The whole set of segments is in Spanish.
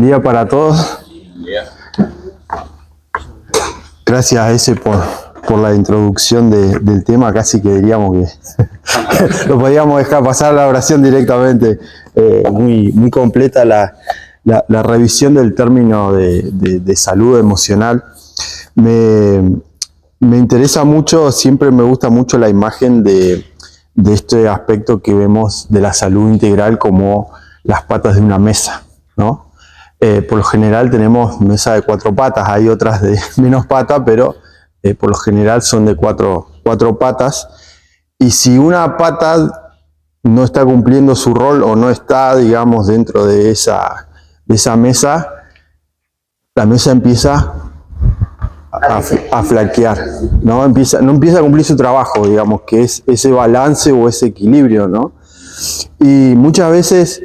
día para todos. Gracias a ese por la introducción del tema. Casi que diríamos que lo podíamos dejar pasar a la oración directamente. Muy completa la revisión del término de salud emocional. Me interesa mucho, siempre me gusta mucho la imagen de este aspecto que vemos de la salud integral como las patas de una mesa, ¿no? Por lo general tenemos mesa de 4 patas, hay otras de menos patas, pero por lo general son de cuatro patas. Y si una pata no está cumpliendo su rol o no está, digamos, dentro de esa mesa, la mesa empieza a flaquear, ¿no? No empieza a cumplir su trabajo, digamos, que es ese balance o ese equilibrio, ¿no? Y muchas veces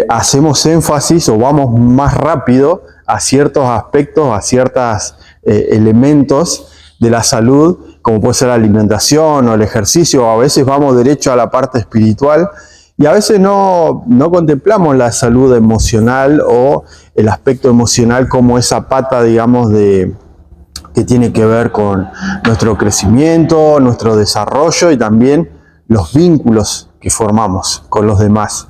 hacemos énfasis o vamos más rápido a ciertos aspectos, a ciertos elementos de la salud, como puede ser la alimentación o el ejercicio, o a veces vamos derecho a la parte espiritual y a veces no contemplamos la salud emocional o el aspecto emocional como esa pata, digamos, que tiene que ver con nuestro crecimiento, nuestro desarrollo y también los vínculos que formamos con los demás.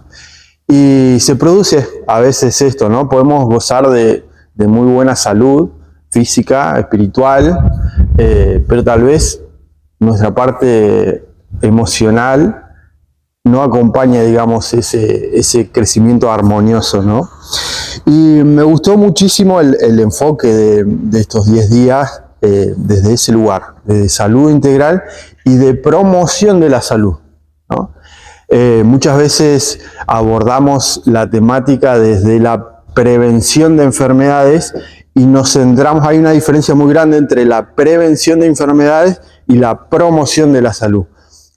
Y se produce a veces esto, ¿no? Podemos gozar de muy buena salud física, espiritual, pero tal vez nuestra parte emocional no acompaña, digamos, ese crecimiento armonioso, ¿no? Y me gustó muchísimo el enfoque de estos 10 días desde ese lugar, de salud integral y de promoción de la salud, ¿no? Muchas veces abordamos la temática desde la prevención de enfermedades y nos centramos, hay una diferencia muy grande entre la prevención de enfermedades y la promoción de la salud.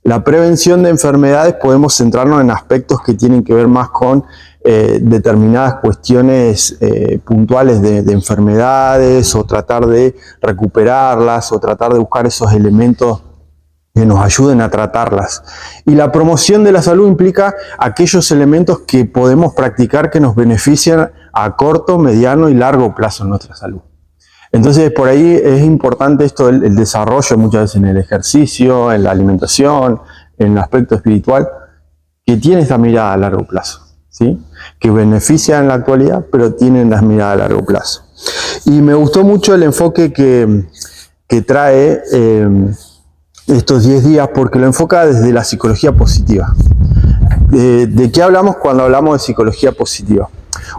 La prevención de enfermedades podemos centrarnos en aspectos que tienen que ver más con determinadas cuestiones puntuales de enfermedades o tratar de recuperarlas o tratar de buscar esos elementos que nos ayuden a tratarlas. Y la promoción de la salud implica aquellos elementos que podemos practicar que nos benefician a corto, mediano y largo plazo en nuestra salud. Entonces, por ahí es importante esto, el desarrollo muchas veces en el ejercicio, en la alimentación, en el aspecto espiritual, que tiene esta mirada a largo plazo, ¿sí? Que beneficia en la actualidad, pero tienen la mirada a largo plazo. Y me gustó mucho el enfoque que trae estos 10 días, porque lo enfoca desde la psicología positiva. ¿De qué hablamos cuando hablamos de psicología positiva?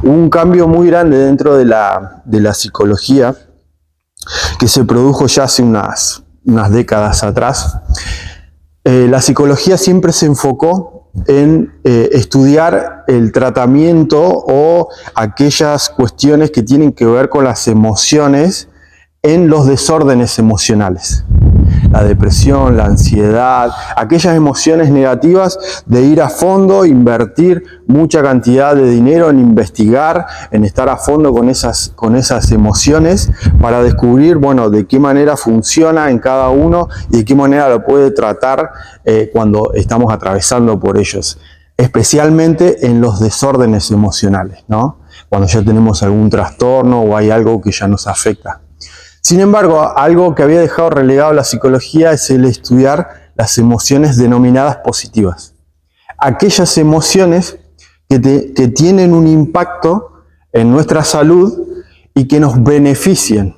Hubo un cambio muy grande dentro de la psicología que se produjo ya hace unas décadas atrás. La psicología siempre se enfocó en estudiar el tratamiento o aquellas cuestiones que tienen que ver con las emociones en los desórdenes emocionales. La depresión, la ansiedad, aquellas emociones negativas, de ir a fondo, invertir mucha cantidad de dinero en investigar, en estar a fondo con esas emociones para descubrir, bueno, de qué manera funciona en cada uno y de qué manera lo puede tratar cuando estamos atravesando por ellos, especialmente en los desórdenes emocionales, ¿no? Cuando ya tenemos algún trastorno o hay algo que ya nos afecta. Sin embargo, algo que había dejado relegado la psicología es el estudiar las emociones denominadas positivas. Aquellas emociones que tienen un impacto en nuestra salud y que nos benefician.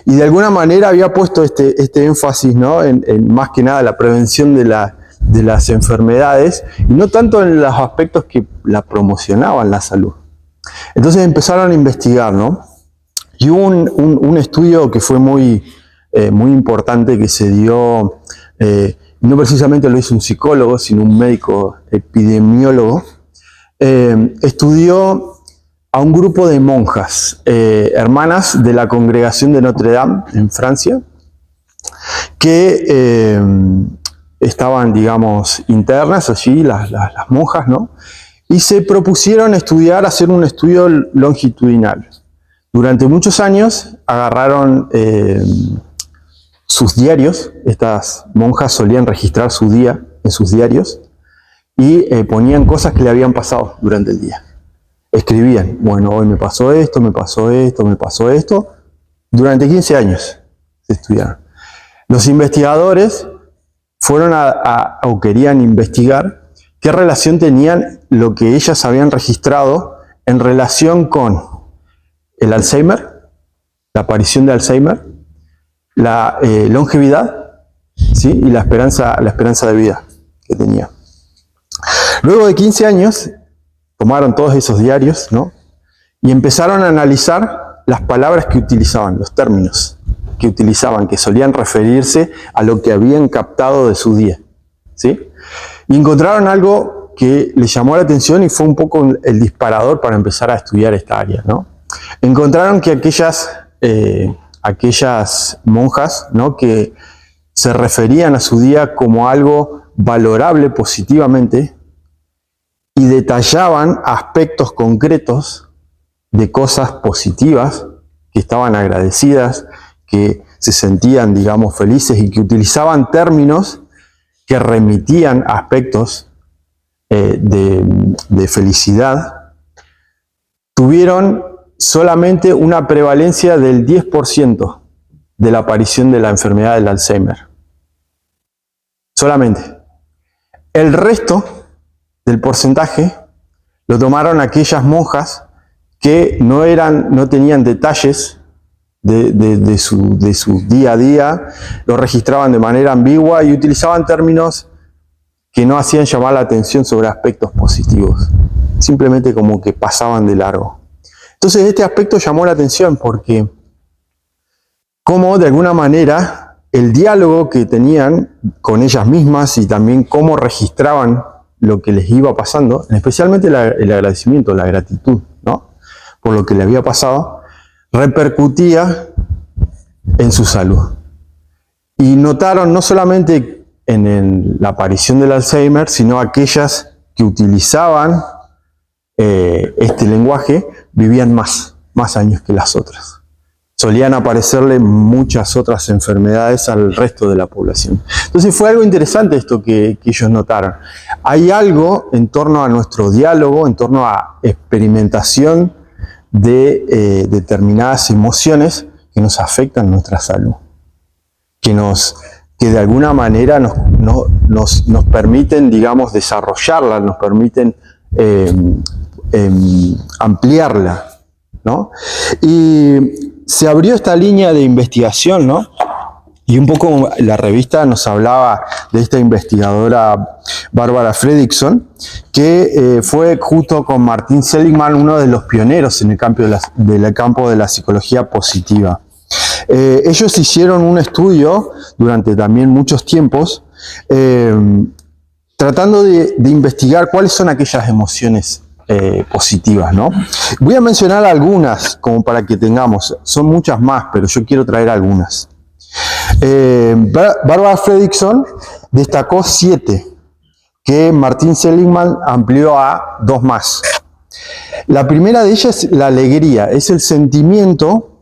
Y de alguna manera había puesto este énfasis, ¿no? en más que nada la prevención de las enfermedades y no tanto en los aspectos que la promocionaban la salud. Entonces empezaron a investigar, ¿no? Y hubo un estudio que fue muy importante que se dio, no precisamente lo hizo un psicólogo, sino un médico epidemiólogo. Estudió a un grupo de monjas, hermanas de la congregación de Notre Dame en Francia, que estaban, digamos, internas allí, las monjas, ¿no? Y se propusieron hacer un estudio longitudinal. Durante muchos años agarraron sus diarios, estas monjas solían registrar su día en sus diarios y ponían cosas que le habían pasado durante el día. Escribían, bueno, hoy me pasó esto, me pasó esto, me pasó esto. Durante 15 años se estudiaron. Los investigadores fueron o querían investigar qué relación tenían lo que ellas habían registrado en relación con el Alzheimer, la aparición de Alzheimer, la longevidad, ¿sí? Y la esperanza de vida que tenía. Luego de 15 años, tomaron todos esos diarios, ¿no? Y empezaron a analizar las palabras que utilizaban, los términos que utilizaban, que solían referirse a lo que habían captado de su día, ¿sí? Y encontraron algo que les llamó la atención y fue un poco el disparador para empezar a estudiar esta área, ¿no? Encontraron que aquellas monjas, ¿no?, que se referían a su día como algo valorable positivamente y detallaban aspectos concretos de cosas positivas, que estaban agradecidas, que se sentían, digamos, felices y que utilizaban términos que remitían a aspectos de felicidad, tuvieron solamente una prevalencia del 10% de la aparición de la enfermedad del Alzheimer. Solamente. El resto del porcentaje lo tomaron aquellas monjas que no tenían detalles de su día a día, lo registraban de manera ambigua y utilizaban términos que no hacían llamar la atención sobre aspectos positivos. Simplemente como que pasaban de largo. Entonces este aspecto llamó la atención porque cómo de alguna manera el diálogo que tenían con ellas mismas y también cómo registraban lo que les iba pasando, especialmente el agradecimiento, la gratitud, ¿no?, por lo que le había pasado, repercutía en su salud. Y notaron no solamente en la aparición del Alzheimer, sino aquellas que utilizaban este lenguaje vivían más años que las otras. Solían aparecerle muchas otras enfermedades al resto de la población. Entonces fue algo interesante esto que ellos notaron. Hay algo en torno a nuestro diálogo, en torno a experimentación de determinadas emociones que nos afectan nuestra salud, que de alguna manera nos permiten, digamos, desarrollarla, nos permiten ampliarla, ¿no? Y se abrió esta línea de investigación, ¿no? Y un poco la revista nos hablaba de esta investigadora Barbara Fredrickson, que fue junto con Martin Seligman uno de los pioneros en el campo de la psicología positiva. Ellos hicieron un estudio durante también muchos tiempos, tratando de investigar cuáles son aquellas emociones positivas, ¿no? Voy a mencionar algunas como para que tengamos, son muchas más, pero yo quiero traer algunas. Barbara Fredrickson destacó 7, que Martin Seligman amplió a 2 más. La primera de ellas es la alegría, es el sentimiento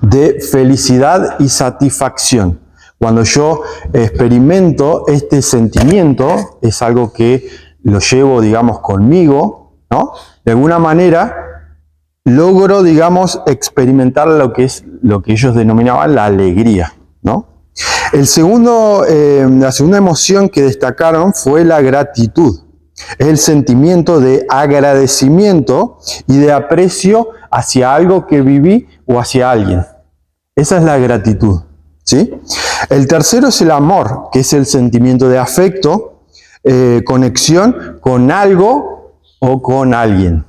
de felicidad y satisfacción. Cuando yo experimento este sentimiento, es algo que lo llevo, digamos, conmigo, ¿no? De alguna manera logro, digamos, experimentar lo que ellos denominaban la alegría, ¿no? La segunda emoción que destacaron fue la gratitud. Es el sentimiento de agradecimiento y de aprecio hacia algo que viví o hacia alguien. Esa es la gratitud, ¿sí? El tercero es el amor, que es el sentimiento de afecto, conexión con algo o con alguien.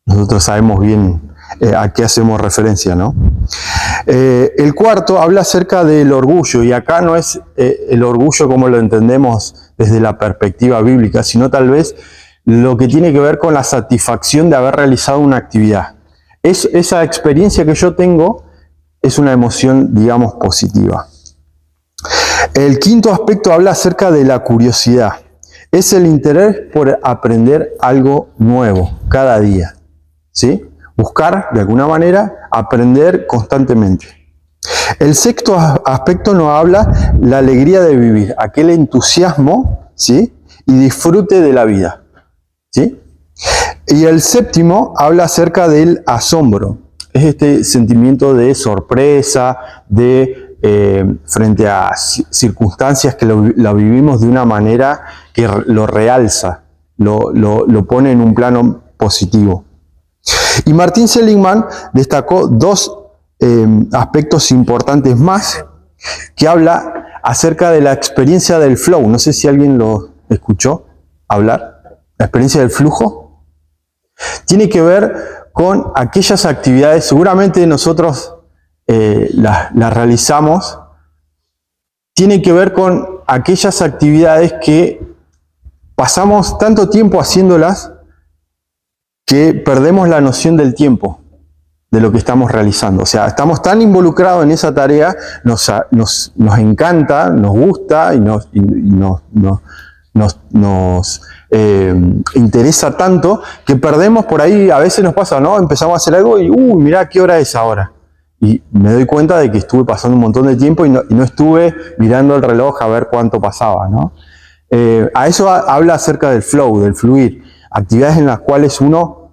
Nosotros sabemos bien a qué hacemos referencia, ¿no? El cuarto habla acerca del orgullo, y acá no es el orgullo como lo entendemos desde la perspectiva bíblica, sino tal vez lo que tiene que ver con la satisfacción de haber realizado una actividad. Esa experiencia que yo tengo es una emoción, digamos, positiva. El quinto aspecto habla acerca de la curiosidad. Es el interés por aprender algo nuevo cada día, ¿sí? Buscar, de alguna manera, aprender constantemente. El sexto aspecto nos habla la alegría de vivir, aquel entusiasmo, ¿sí?, y disfrute de la vida, ¿sí? Y el séptimo habla acerca del asombro. Es este sentimiento de sorpresa, frente a circunstancias que lo vivimos de una manera que lo realza, lo pone en un plano positivo. Y Martin Seligman destacó dos aspectos importantes más, que habla acerca de la experiencia del flow. No sé si alguien lo escuchó hablar. La experiencia del flujo tiene que ver con aquellas actividades, seguramente nosotros las realizamos, tiene que ver con aquellas actividades que pasamos tanto tiempo haciéndolas que perdemos la noción del tiempo de lo que estamos realizando. O sea, estamos tan involucrados en esa tarea, nos encanta, nos gusta y nos interesa tanto que perdemos por ahí. A veces nos pasa, ¿no? Empezamos a hacer algo y, mirá qué hora es ahora. Y me doy cuenta de que estuve pasando un montón de tiempo y no estuve mirando el reloj a ver cuánto pasaba, ¿no? A eso habla acerca del flow, del fluir. Actividades en las cuales uno,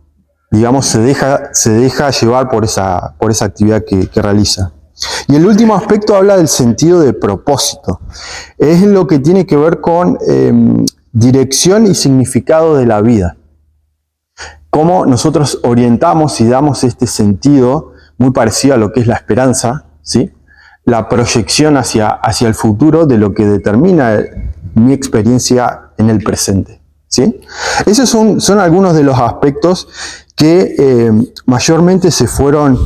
digamos, se deja llevar por esa actividad que realiza. Y el último aspecto habla del sentido de propósito. Es lo que tiene que ver con dirección y significado de la vida. Cómo nosotros orientamos y damos este sentido muy parecido a lo que es la esperanza, ¿sí? La proyección hacia el futuro de lo que determina mi experiencia en el presente, ¿sí? Esos son algunos de los aspectos que mayormente se fueron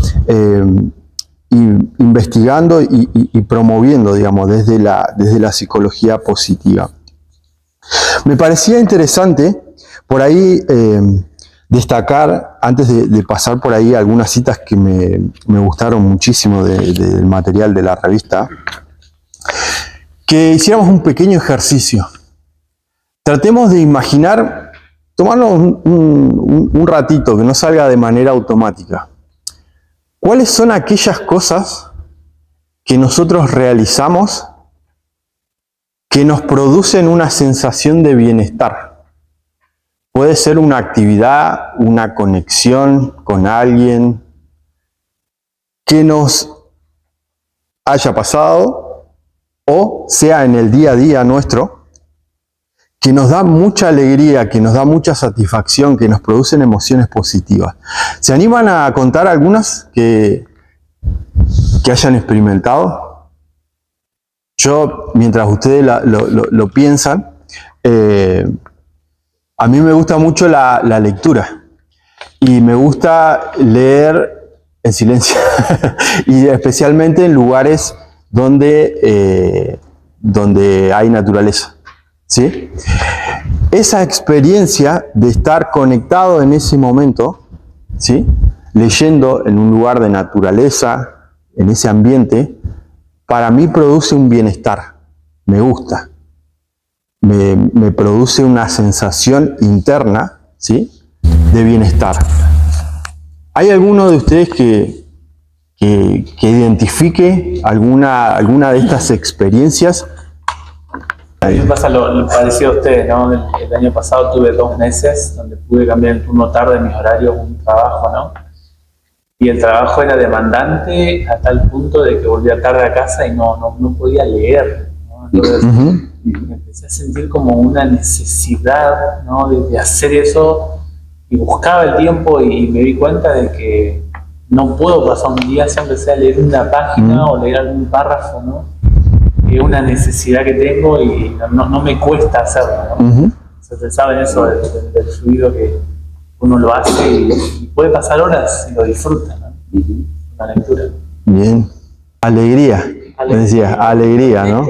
investigando y promoviendo, digamos, desde la psicología positiva. Me parecía interesante por ahí destacar, antes de pasar por ahí, algunas citas que me gustaron muchísimo del material de la revista, que hiciéramos un pequeño ejercicio. Tratemos de imaginar, tomarnos un ratito, que no salga de manera automática. ¿Cuáles son aquellas cosas que nosotros realizamos que nos producen una sensación de bienestar? Puede ser una actividad, una conexión con alguien que nos haya pasado o sea en el día a día nuestro, que nos da mucha alegría, que nos da mucha satisfacción, que nos producen emociones positivas. ¿Se animan a contar algunas que hayan experimentado? Yo, mientras ustedes lo piensan, a mí me gusta mucho la lectura y me gusta leer en silencio y especialmente en lugares donde hay naturaleza, ¿sí? Esa experiencia de estar conectado en ese momento, ¿sí? Leyendo en un lugar de naturaleza, en ese ambiente, para mí produce un bienestar, me gusta. Me produce una sensación interna, ¿sí? De bienestar. ¿Hay alguno de ustedes que identifique alguna de estas experiencias? A mí me pasa lo parecido a ustedes, ¿no? El año pasado tuve 2 meses donde pude cambiar el turno tarde en mis horarios, un trabajo, ¿no? Y el trabajo era demandante a tal punto de que volvía tarde a casa y no podía leer, ¿no? Entonces, me empecé a sentir como una necesidad, ¿no? de hacer eso, y buscaba el tiempo y me di cuenta de que no puedo pasar un día sin aunque sea leer una página o leer algún párrafo, ¿no? Es una necesidad que tengo y no me cuesta hacerlo, ¿no? Se sabe en eso del fluido, que uno lo hace y puede pasar horas y lo disfruta, ¿no? La lectura. Bien. Alegría. Me decías, alegría, ¿no?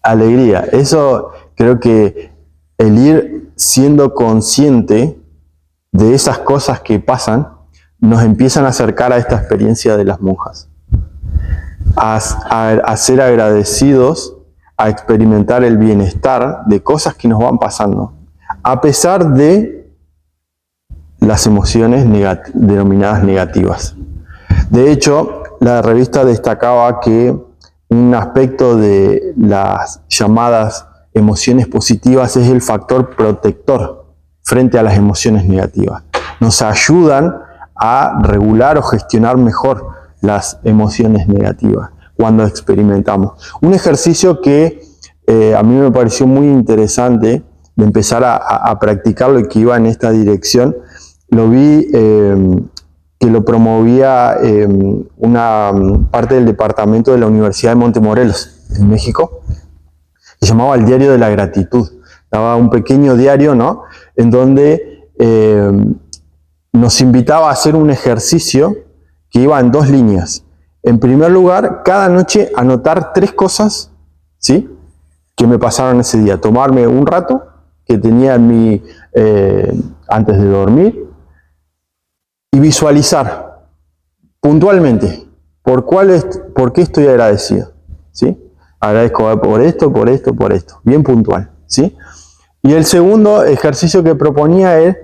Alegría. Eso creo que el ir siendo consciente de esas cosas que pasan nos empiezan a acercar a esta experiencia de las monjas. A ser agradecidos, a experimentar el bienestar de cosas que nos van pasando, a pesar de las emociones denominadas negativas. De hecho, la revista destacaba que un aspecto de las llamadas emociones positivas es el factor protector frente a las emociones negativas. Nos ayudan a regular o gestionar mejor las emociones negativas cuando experimentamos. Un ejercicio que a mí me pareció muy interesante de empezar a practicarlo y que iba en esta dirección, lo vi que lo promovía una parte del departamento de la Universidad de Montemorelos, en México, que se llamaba el Diario de la Gratitud. Daba un pequeño diario, ¿no?, en donde nos invitaba a hacer un ejercicio que iba en 2 líneas. En primer lugar, cada noche anotar 3 cosas, ¿sí?, que me pasaron ese día. Tomarme un rato que tenía en mi, antes de dormir, y visualizar puntualmente por qué estoy agradecido, ¿sí? Agradezco por esto, por esto, por esto. Bien puntual, ¿sí? Y el segundo ejercicio que proponía es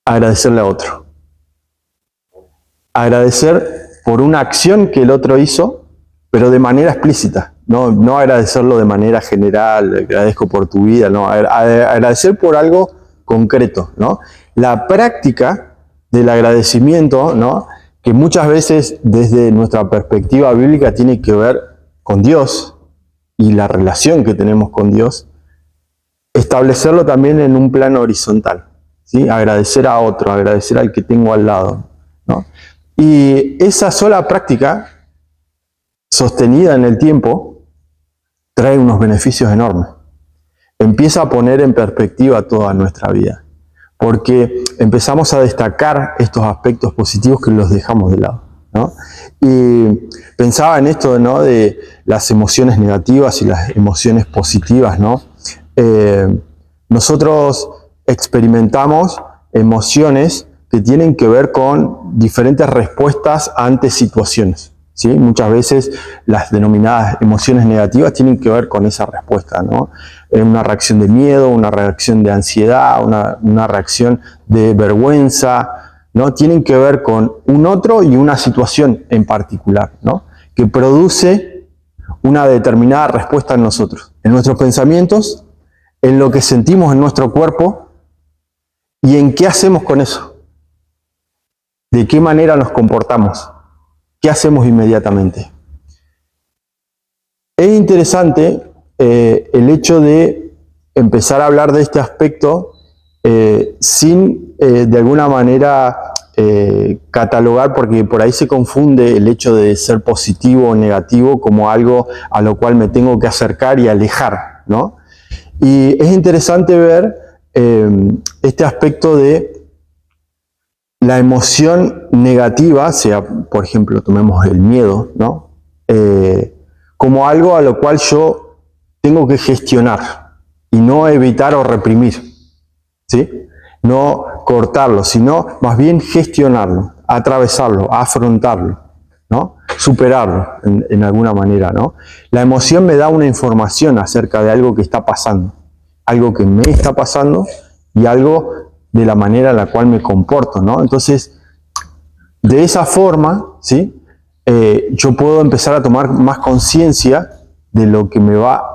agradecerle a otro. Agradecer por una acción que el otro hizo, pero de manera explícita. No agradecerlo de manera general, agradezco por tu vida, no. Agradecer por algo concreto, ¿no? La práctica del agradecimiento, ¿no?, que muchas veces desde nuestra perspectiva bíblica tiene que ver con Dios y la relación que tenemos con Dios, establecerlo también en un plano horizontal, ¿sí? Agradecer a otro, agradecer al que tengo al lado, ¿no? Y esa sola práctica, sostenida en el tiempo, trae unos beneficios enormes. Empieza a poner en perspectiva toda nuestra vida, porque empezamos a destacar estos aspectos positivos que los dejamos de lado, ¿no? Y pensaba en esto, ¿no?, de las emociones negativas y las emociones positivas, ¿no? Nosotros experimentamos emociones que tienen que ver con diferentes respuestas ante situaciones, ¿sí? Muchas veces las denominadas emociones negativas tienen que ver con esa respuesta, ¿no? Una reacción de miedo, una reacción de ansiedad, una reacción de vergüenza, ¿no? Tienen que ver con un otro y una situación en particular, ¿no?, que produce una determinada respuesta en nosotros, en nuestros pensamientos, en lo que sentimos en nuestro cuerpo y en qué hacemos con eso. ¿De qué manera nos comportamos? ¿Qué hacemos inmediatamente? Es interesante el hecho de empezar a hablar de este aspecto sin de alguna manera catalogar, porque por ahí se confunde el hecho de ser positivo o negativo como algo a lo cual me tengo que acercar y alejar, ¿no? Y es interesante ver este aspecto de la emoción negativa, sea, por ejemplo, tomemos el miedo, ¿no?, como algo a lo cual yo tengo que gestionar y no evitar o reprimir, ¿sí? No cortarlo, sino más bien gestionarlo, atravesarlo, afrontarlo, ¿no?, superarlo en alguna manera, ¿no? La emoción me da una información acerca de algo que está pasando, algo que me está pasando y algo de la manera en la cual me comporto, ¿no? Entonces, de esa forma, ¿sí?, yo puedo empezar a tomar más conciencia de lo que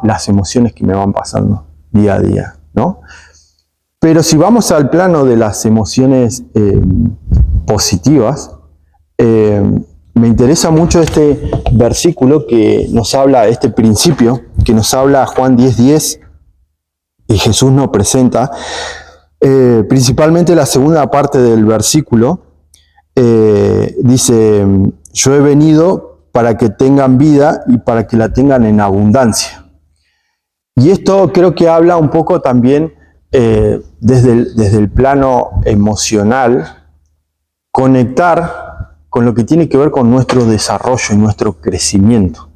las emociones que me van pasando día a día, ¿no? Pero si vamos al plano de las emociones positivas, me interesa mucho este versículo que nos habla, este principio que nos habla Juan 10:10, y Jesús nos presenta, principalmente la segunda parte del versículo. Dice: yo he venido para que tengan vida y para que la tengan en abundancia. Y esto creo que habla un poco también desde el plano emocional, conectar con lo que tiene que ver con nuestro desarrollo y nuestro crecimiento,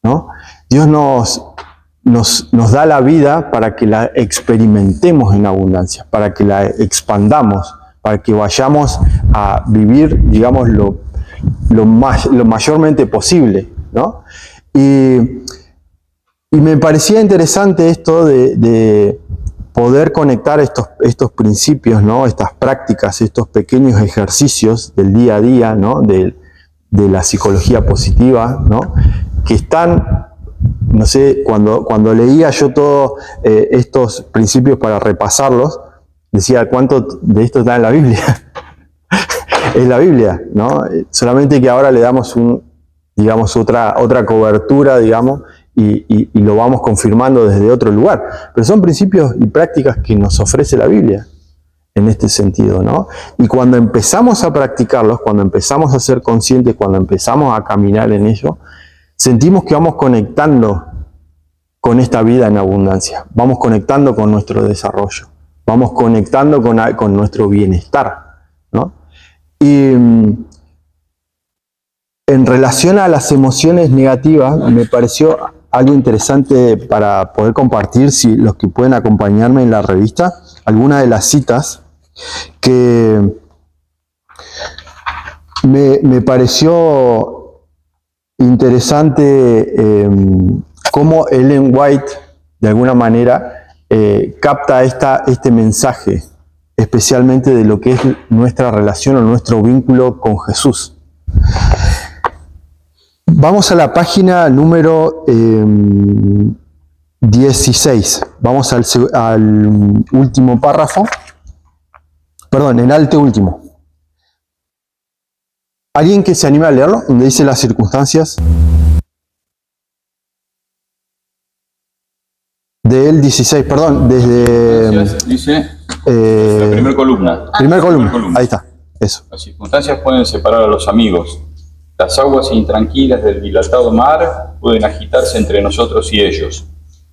¿no? Dios nos da la vida para que la experimentemos en abundancia, para que la expandamos, para que vayamos a vivir, digamos, lo mayormente posible, ¿no? Y me parecía interesante esto de poder conectar estos principios, ¿no?, estas prácticas, estos pequeños ejercicios del día a día, ¿no?, de la psicología positiva, ¿no?, que están no sé, cuando leía yo todos estos principios para repasarlos, decía, ¿cuánto de esto está en la Biblia? Es la Biblia, ¿no? Solamente que ahora le damos digamos, otra cobertura, digamos, y lo vamos confirmando desde otro lugar. Pero son principios y prácticas que nos ofrece la Biblia en este sentido, ¿no? Y cuando empezamos a practicarlos, cuando empezamos a ser conscientes, cuando empezamos a caminar en ello, sentimos que vamos conectando con esta vida en abundancia, vamos conectando con nuestro desarrollo, vamos conectando con nuestro bienestar, ¿no? Y en relación a las emociones negativas, me pareció algo interesante para poder compartir, si los que pueden acompañarme en la revista, algunas de las citas que me pareció interesante cómo Ellen White, de alguna manera, capta este mensaje, especialmente de lo que es nuestra relación o nuestro vínculo con Jesús. Vamos a la página número 16. Vamos al último párrafo. Perdón, el anteúltimo. ¿Alguien que se anime a leerlo? Donde dice las circunstancias. Del 16, perdón, desde... Dice la primera columna. Primera columna, ahí está, eso. Las circunstancias pueden separar a los amigos. Las aguas intranquilas del dilatado mar pueden agitarse entre nosotros y ellos,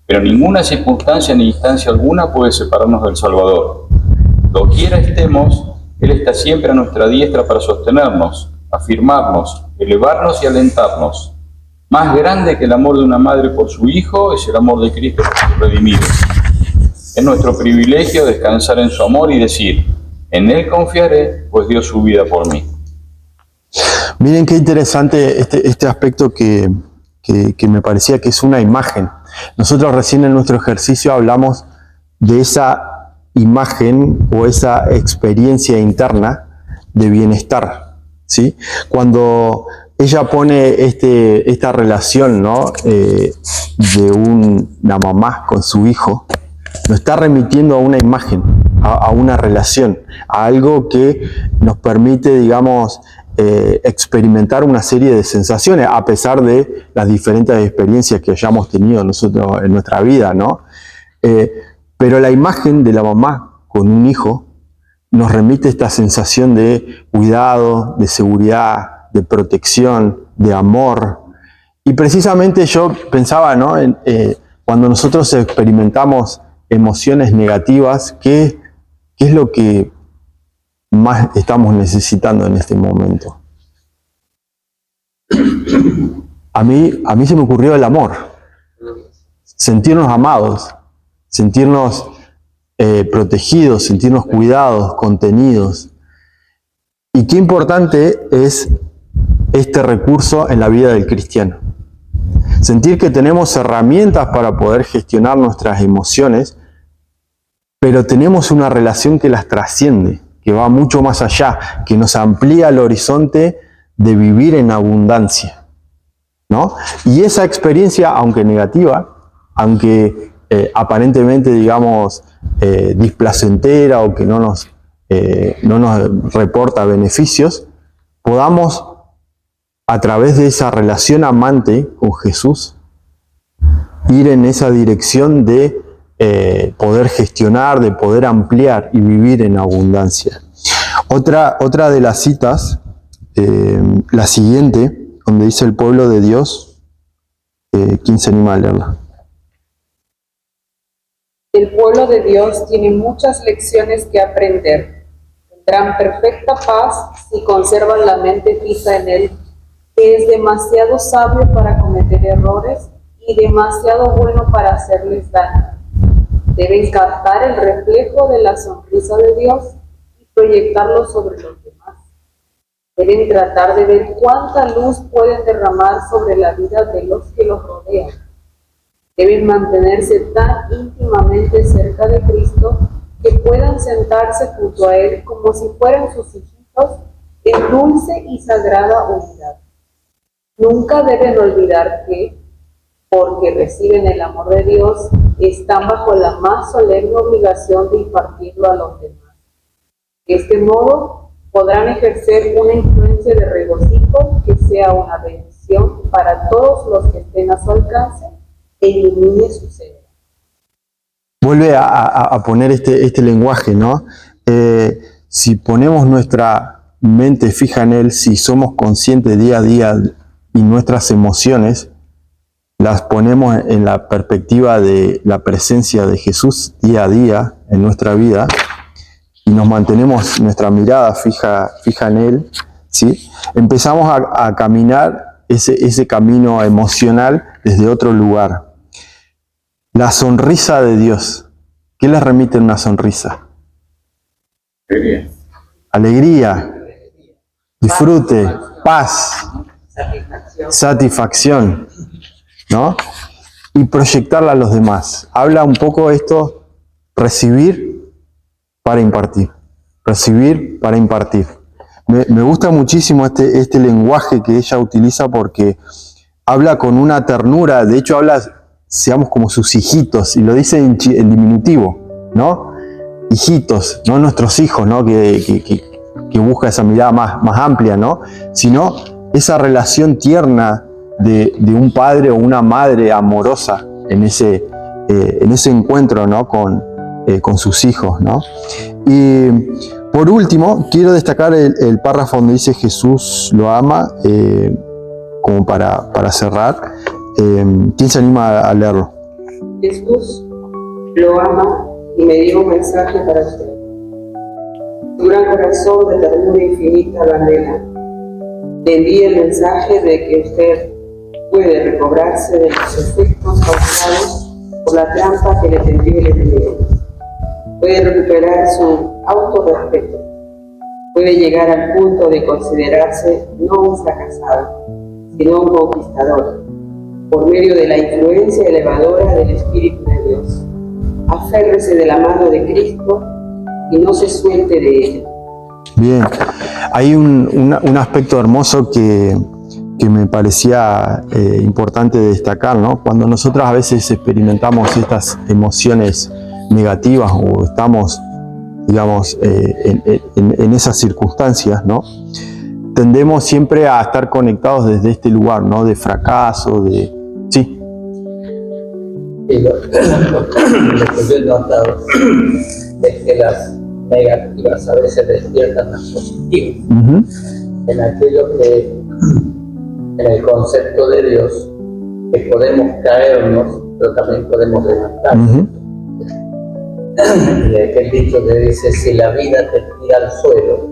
pero ninguna circunstancia ni instancia alguna puede separarnos del Salvador. Doquiera estemos, Él está siempre a nuestra diestra para sostenernos, afirmarnos, elevarnos y alentarnos. Más grande que el amor de una madre por su hijo es el amor de Cristo por sus redimidos. Es nuestro privilegio descansar en su amor y decir, en Él confiaré, pues dio su vida por mí. Miren qué interesante este aspecto que me parecía que es una imagen. Nosotros recién en nuestro ejercicio hablamos de esa imagen o esa experiencia interna de bienestar, ¿sí? Cuando ella pone esta relación, ¿no? De una mamá con su hijo, nos está remitiendo a una imagen, a una relación, a algo que nos permite, digamos, experimentar una serie de sensaciones, a pesar de las diferentes experiencias que hayamos tenido nosotros en nuestra vida, ¿no? Pero la imagen de la mamá con un hijo nos remite esta sensación de cuidado, de seguridad, de protección, de amor. Y precisamente yo pensaba, ¿no? Cuando nosotros experimentamos emociones negativas, ¿qué es lo que más estamos necesitando en este momento? A mí se me ocurrió el amor, sentirnos amados, sentirnos protegidos, sentirnos cuidados, contenidos. Y qué importante es este recurso en la vida del cristiano. Sentir que tenemos herramientas para poder gestionar nuestras emociones, pero tenemos una relación que las trasciende, que va mucho más allá, que nos amplía el horizonte de vivir en abundancia, ¿no? Y esa experiencia, aunque negativa, aunque aparentemente, digamos, displacentera o que no nos reporta beneficios, podamos, a través de esa relación amante con Jesús, ir en esa dirección de poder gestionar, de poder ampliar y vivir en abundancia. Otra de las citas, la siguiente, donde dice el pueblo de Dios, ¿quién se anima a leerla? El pueblo de Dios tiene muchas lecciones que aprender. Tendrán perfecta paz si conservan la mente fija en Él, que es demasiado sabio para cometer errores y demasiado bueno para hacerles daño. Deben captar el reflejo de la sonrisa de Dios y proyectarlo sobre los demás. Deben tratar de ver cuánta luz pueden derramar sobre la vida de los que los rodean. Deben mantenerse tan íntimamente cerca de Cristo que puedan sentarse junto a Él como si fueran sus hijitos en dulce y sagrada unidad. Nunca deben olvidar que, porque reciben el amor de Dios, están bajo la más solemne obligación de impartirlo a los demás. De este modo, podrán ejercer una influencia de regocijo que sea una bendición para todos los que estén a su alcance e ilumine su ser. Vuelve a poner este lenguaje, ¿no? Si ponemos nuestra mente fija en Él, si somos conscientes día a día y nuestras emociones las ponemos en la perspectiva de la presencia de Jesús día a día en nuestra vida y nos mantenemos nuestra mirada fija en Él, ¿sí? Empezamos a caminar ese camino emocional desde otro lugar. La sonrisa de Dios. ¿Qué le remite una sonrisa? Alegría, disfrute, paz, satisfacción, ¿no? Y proyectarla a los demás. Habla un poco esto, recibir para impartir. Recibir para impartir. Me gusta muchísimo este lenguaje que ella utiliza porque habla con una ternura, de hecho habla, seamos como sus hijitos, y lo dice en diminutivo, ¿no? Hijitos, no nuestros hijos, ¿no? Que busca esa mirada más amplia, ¿no? Sino esa relación tierna de un padre o una madre amorosa en ese encuentro, ¿no? Con sus hijos, ¿no? Y por último, quiero destacar el párrafo donde dice Jesús lo ama, como para cerrar. ¿Quién se anima a leerlo? Jesús lo ama y me dio un mensaje para usted. Su gran corazón de ternura infinita lo anhela. Le envía el mensaje de que usted puede recobrarse de los efectos causados por la trampa que le tendió el enemigo. Puede recuperar su autorrespeto. Puede llegar al punto de considerarse no un fracasado, sino un conquistador, por medio de la influencia elevadora del Espíritu de Dios. Aférrese de la mano de Cristo y no se suelte de ella. Bien, hay un aspecto hermoso que me parecía importante destacar, ¿no? Cuando nosotros a veces experimentamos estas emociones negativas o estamos, digamos, en esas circunstancias, ¿no? Tendemos siempre a estar conectados desde este lugar, ¿no? De fracaso, de... Sí. Y lo que yo he notado es que las negativas a veces despiertan las positivas. En aquello que, en el concepto de Dios, que podemos caernos, pero también podemos levantarnos. Y aquel dicho que dice, si la vida te tira al suelo,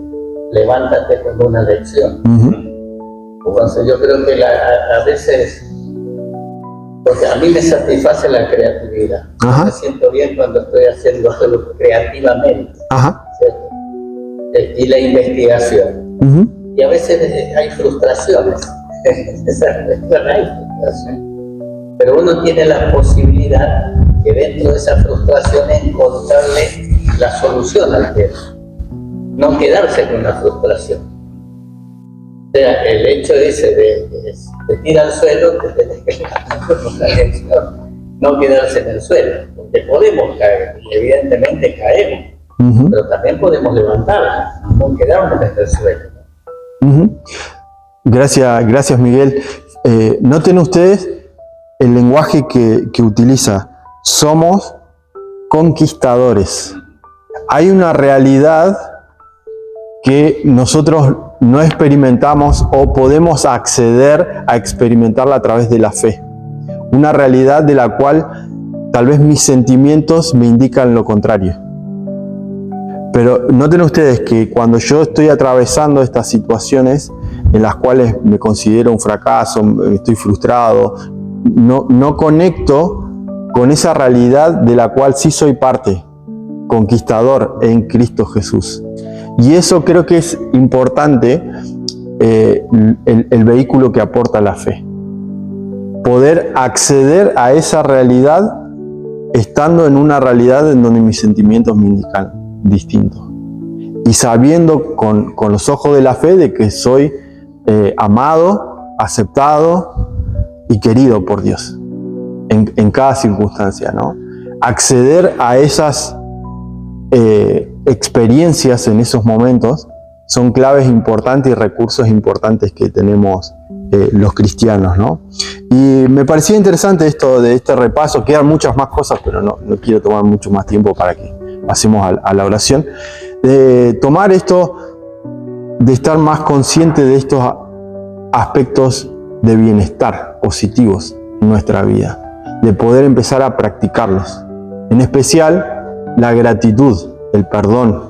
levántate con una lección. Entonces yo creo que a veces, porque a mí me satisface la creatividad. Me siento bien cuando estoy haciendo algo creativamente, ¿cierto? Y la investigación. Y a veces hay frustraciones. Pero uno tiene la posibilidad que dentro de esa frustración encontrarle la solución al tema. No quedarse con la frustración. O sea, el hecho ese de te tira al suelo, te tenés que levantar con la lección. No quedarse en el suelo, porque podemos caer, y evidentemente caemos, pero también podemos levantarnos, no quedarnos en el suelo. Gracias Miguel. Noten ustedes el lenguaje que utiliza. Somos conquistadores. Hay una realidad que nosotros no experimentamos o podemos acceder a experimentarla a través de la fe. Una realidad de la cual tal vez mis sentimientos me indican lo contrario. Pero noten ustedes que cuando yo estoy atravesando estas situaciones en las cuales me considero un fracaso, estoy frustrado, no conecto con esa realidad de la cual sí soy parte, conquistador en Cristo Jesús. Y eso creo que es importante, el vehículo que aporta la fe. Poder acceder a esa realidad estando en una realidad en donde mis sentimientos me indican distinto. Y sabiendo con los ojos de la fe de que soy amado, aceptado y querido por Dios. en cada circunstancia, ¿no? Acceder a esas experiencias en esos momentos son claves importantes y recursos importantes que tenemos los cristianos, ¿no? Y me parecía interesante esto de este repaso. Quedan muchas más cosas, pero no quiero tomar mucho más tiempo para que pasemos a la oración. Tomar esto de estar más consciente de estos aspectos de bienestar positivos en nuestra vida, de poder empezar a practicarlos. En especial, la gratitud, el perdón,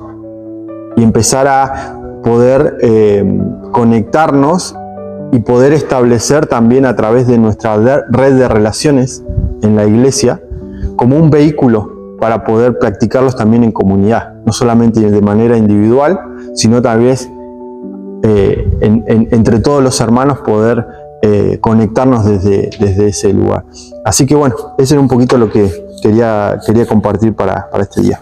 y empezar a poder conectarnos y poder establecer también a través de nuestra red de relaciones en la iglesia como un vehículo para poder practicarlos también en comunidad, no solamente de manera individual, sino también entre todos los hermanos poder conectarnos desde ese lugar. Así que bueno, eso era un poquito lo que quería compartir para este día.